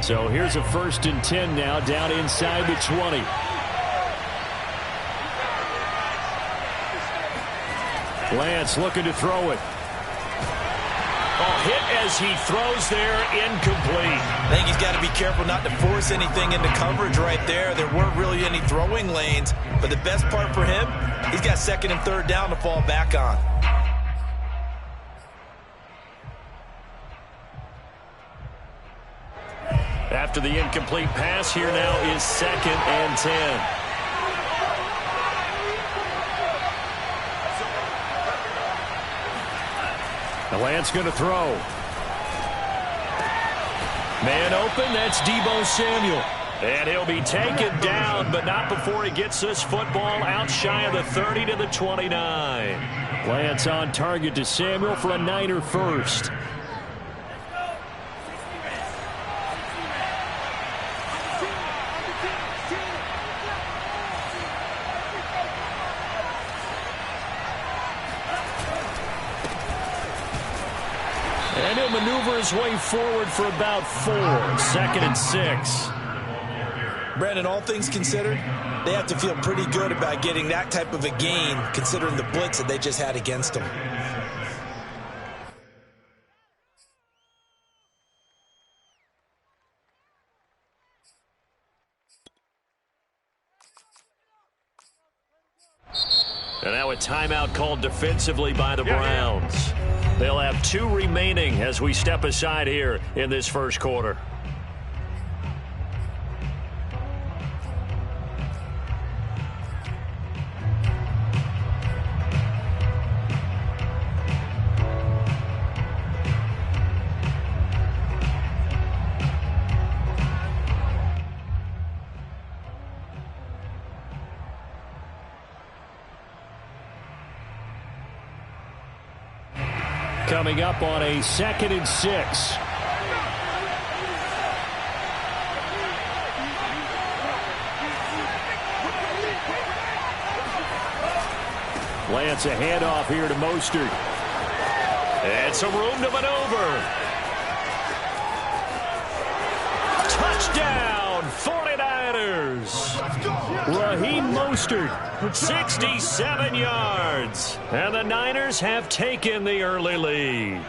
So here's a 1st and 10 now, down inside the 20. Lance looking to throw it. Oh, hit as he throws there, incomplete. I think he's got to be careful not to force anything into coverage right there. There weren't really any throwing lanes, but the best part for him, he's got 2nd and 3rd down to fall back on. After the incomplete pass, here now is 2nd and 10. The Lance going to throw. Man open, that's Deebo Samuel. And he'll be taken down, but not before he gets this football out shy of the 30 to the 29. Lance on target to Samuel for a Niner first. And he'll maneuver his way forward for about 4. 2nd and 6. Brandon, all things considered, they have to feel pretty good about getting that type of a gain, considering the blitz that they just had against them. And now a timeout called defensively by the Browns. They'll have 2 remaining as we step aside here in this first quarter. Coming up on a 2nd and 6. Lance a handoff here to Mostert. And some room to maneuver. Touchdown, 49ers. Raheem Mostert, 67 yards. And the Niners have taken the early lead.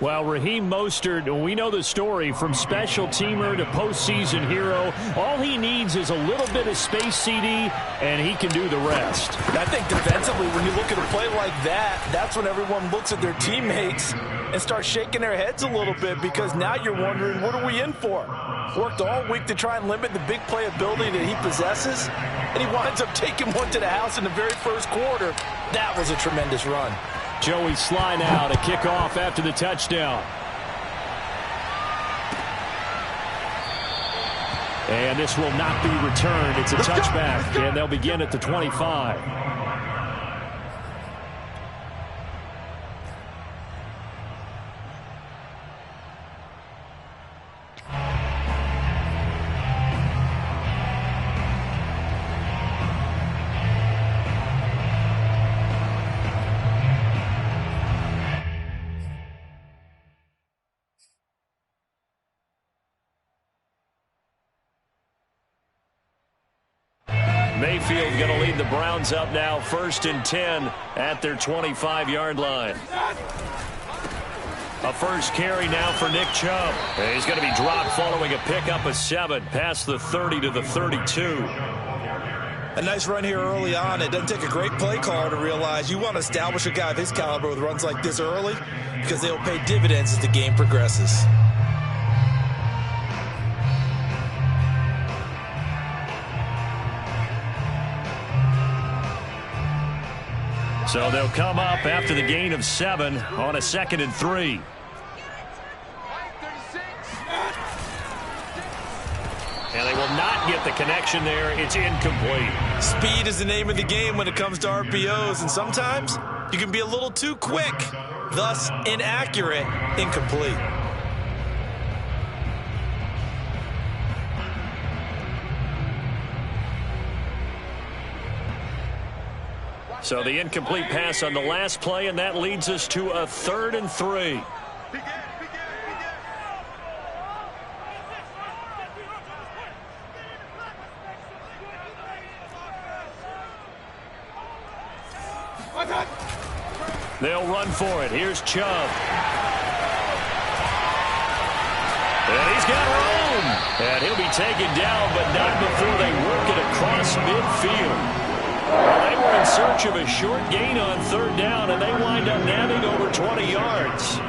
Well, Raheem Mostert, we know the story, from special teamer to postseason hero. All he needs is a little bit of space, CD, and he can do the rest. I think defensively, when you look at a play like that, that's when everyone looks at their teammates and starts shaking their heads a little bit, because now you're wondering, what are we in for? Worked all week to try and limit the big play ability that he possesses, and he winds up taking one to the house in the very first quarter. That was a tremendous run. Joey Sly now to kick off after the touchdown. And this will not be returned. It's a touchback, and they'll begin at the 25. Mayfield going to lead the Browns up now, 1st and 10 at their 25-yard line. A first carry now for Nick Chubb. And he's going to be dropped following a pickup of 7 past the 30 to the 32. A nice run here early on. It doesn't take a great play caller to realize you want to establish a guy of his caliber with runs like this early, because they'll pay dividends as the game progresses. So they'll come up after the gain of 7 on a 2nd and 3. And they will not get the connection there. It's incomplete. Speed is the name of the game when it comes to RPOs, and sometimes you can be a little too quick, thus inaccurate, incomplete. So the incomplete pass on the last play, and that leads us to a 3rd and 3. They'll run for it. Here's Chubb. And he's got room. And he'll be taken down, but not before they work it across midfield. Well, they were in search of a short gain on 3rd down, and they wind up nabbing over 20 yards.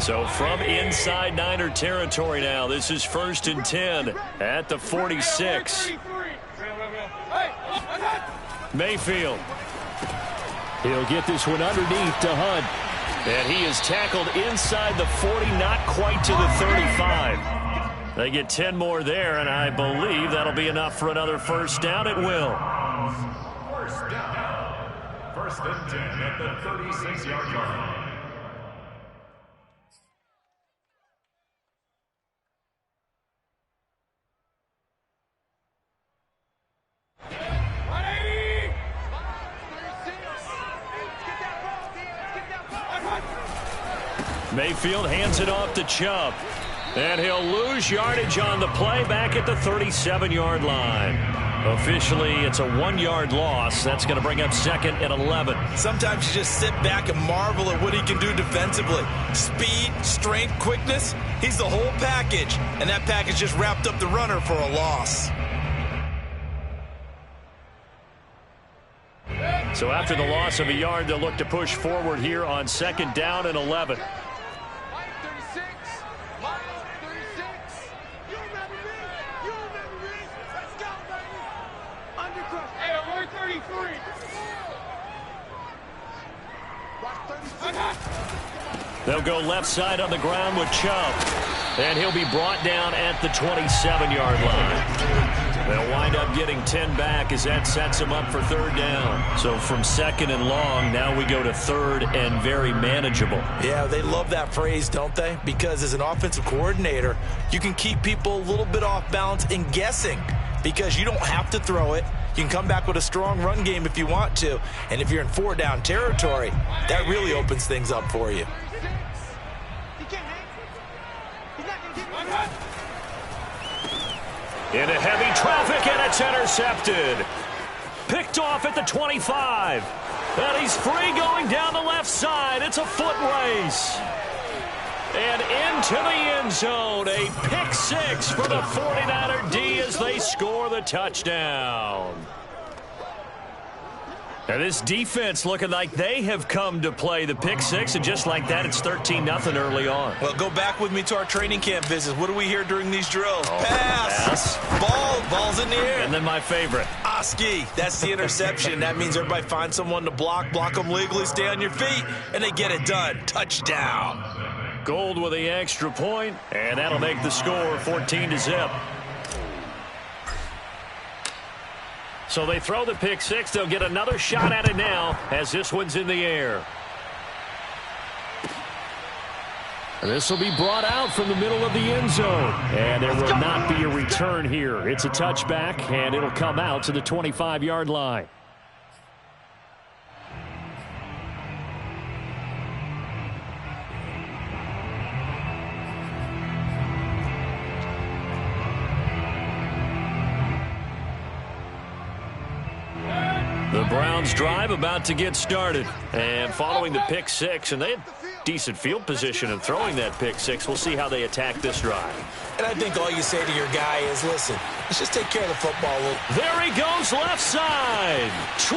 So from inside Niner territory now, this is 1st and 10 at the 46. Mayfield. He'll get this one underneath to Hunt. And he is tackled inside the 40, not quite to the 35. They get 10 more there, and I believe that'll be enough for another 1st down. It will. 1st down. 1st and 10 at the 36-yard line. Mayfield hands it off to Chubb. And he'll lose yardage on the play back at the 37-yard line. Officially, it's a 1-yard loss. That's going to bring up 2nd and 11. Sometimes you just sit back and marvel at what he can do defensively. Speed, strength, quickness. He's the whole package. And that package just wrapped up the runner for a loss. So after the loss of a yard, they'll look to push forward here on 2nd down and 11. They'll go left side on the ground with Chubb. And he'll be brought down at the 27-yard line. They'll wind up getting 10 back as that sets them up for 3rd down. So from 2nd and long, now we go to 3rd and very manageable. Yeah, they love that phrase, don't they? Because as an offensive coordinator, you can keep people a little bit off balance and guessing because you don't have to throw it. You can come back with a strong run game if you want to. And if you're in 4-down territory, that really opens things up for you. Into heavy traffic, and it's intercepted. Picked off at the 25. And he's free going down the left side. It's a foot race. And into the end zone. A pick 6 for the 49er D as they score the touchdown. And this defense looking like they have come to play the pick 6, and just like that, it's 13-0 early on. Well, go back with me to our training camp visits. What do we hear during these drills? Oh, pass. Ball's in the air. And then my favorite. Oski, that's the interception. That means everybody finds someone to block them legally, stay on your feet, and they get it done. Touchdown. Gold with the extra point, and that'll make the score 14-0. So they throw the pick 6. They'll get another shot at it now as this one's in the air. And this will be brought out from the middle of the end zone. And there will not be a return here. It's a touchback, and it'll come out to the 25-yard line. The Browns drive about to get started. And following the pick 6, and they had decent field position in throwing that pick 6. We'll see how they attack this drive. And I think all you say to your guy is, listen, let's just take care of the football. There he goes left side. 20.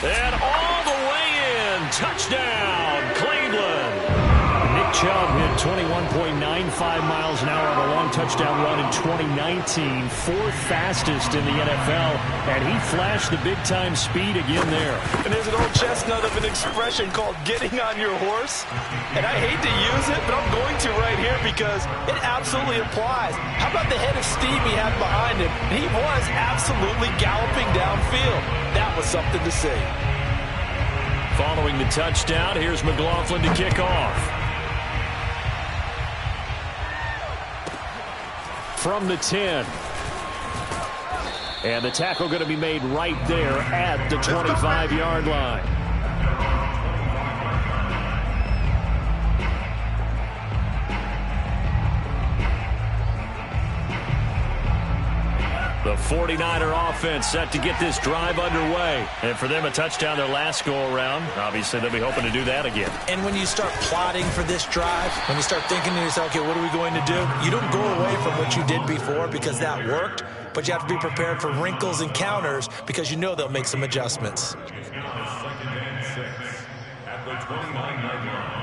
And all the way in. Touchdown, Cleveland. Nick Chubb hit 21.95 miles an hour on a long touchdown run in 2019, 4th fastest in the NFL, and he flashed the big-time speed again there. And there's an old chestnut of an expression called getting on your horse, and I hate to use it, but I'm going to right here because it absolutely applies. How about the head of steam he had behind him? He was absolutely galloping downfield. That was something to see. Following the touchdown, here's McLaughlin to kick off. From the 10. And the tackle going to be made right there at the 25-yard line. The 49er offense set to get this drive underway. And for them, a touchdown their last go-around. Obviously, they'll be hoping to do that again. And when you start plotting for this drive, when you start thinking to yourself, okay, what are we going to do? You don't go away from what you did before because that worked, but you have to be prepared for wrinkles and counters because you know they'll make some adjustments. It's now 2nd and 6 at the 29-yard line.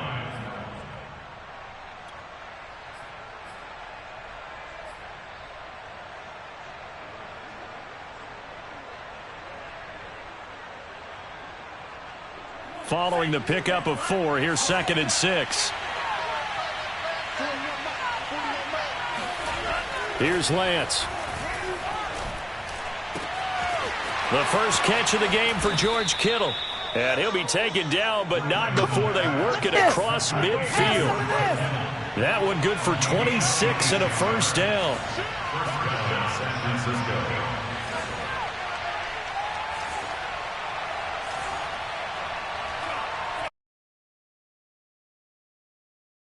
Following the pickup of 4, here's 2nd and 6. Here's Lance. The first catch of the game for George Kittle. And he'll be taken down, but not before they work it across midfield. That one good for 26 and a first down. San Francisco.